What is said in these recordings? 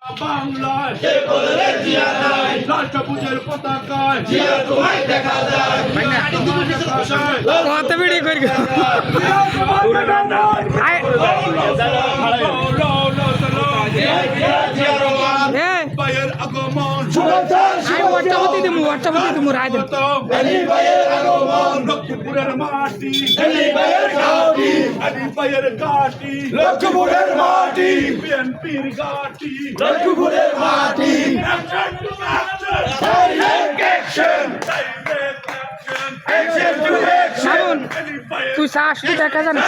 বাংলায় কে বললে জিয়া নাই রাষ্ট্রপুজের পতাকায় জিয়া তোমায় দেখা যায় কত ভিডিও করি ভাইয়ের আগমন হোয়াটসঅ্যাপে দিমু রায় দেব ভাইয়ের আগমন লক্ষ্মীপুরের মাটি ভাইয়ের ঘাটি ভাইয়ের ঘাটি লক্ষ্মীপুরের মাটি বিএনপির ঘাটি লক্ষ্মীপুরের মাটি তুই চাস তুই দেখা জানি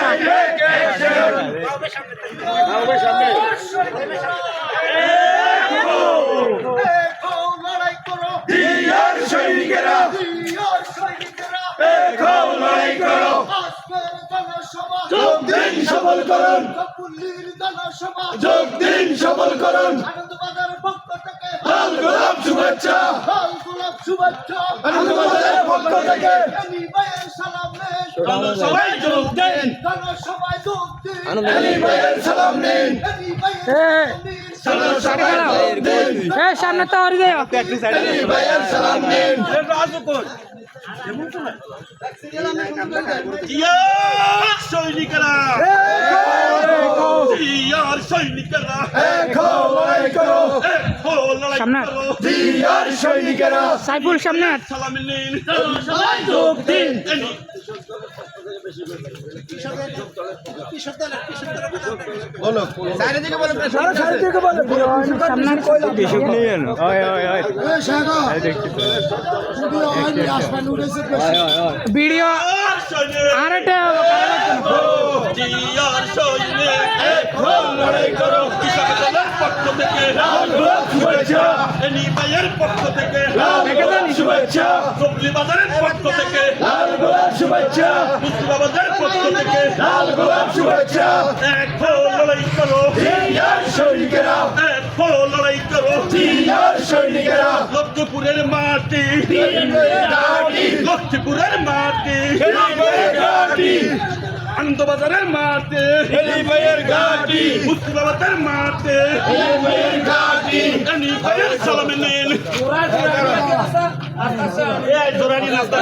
সফল করুন যোগ দিন সফল করুন লাল গোলাপ শুভেচ্ছা আনন্দবাজারের পক্ষ থেকে সবাই যোগ দিন ভাইয়ের সালাম নিন সামনে তো আর যায় ভাইয়ের সালাম নিন সৈনিকেরা জিয়ার সৈনিকেরা লড়াই করো সামনে জিয়ার সৈনিকেরা সাইফুল সামনে সালাম নিন সবাই যোগ দিন ভিডিও আর একটা জিয়ার সৈনিক লড়াই করো কৃষক দলের পক্ষ থেকে শুভেচ্ছা এনি ভাইয়ের পক্ষ থেকে শুভেচ্ছা সবজি বাজারের পক্ষ থেকে লাল গোলাপ শুভেচ্ছা মুস্তাবাদের পক্ষ থেকে লাল গোলাপ শুভেচ্ছা এক লড়াই করো জিয়ার সৈনিকেরা এক লড়াই করো জিয়ার সৈনিকেরা লক্ষ্মীপুরের মাটি লক্ষ্মীপুরের মাটি ঘাটি আনন্দবাজারের মাটি ভাইয়ের ঘাটি মুস্তাবাদের মাটি ভাইয়ের ঘাটি এনি ভাইয়ের সালাম নিন জোরানি রাস্তা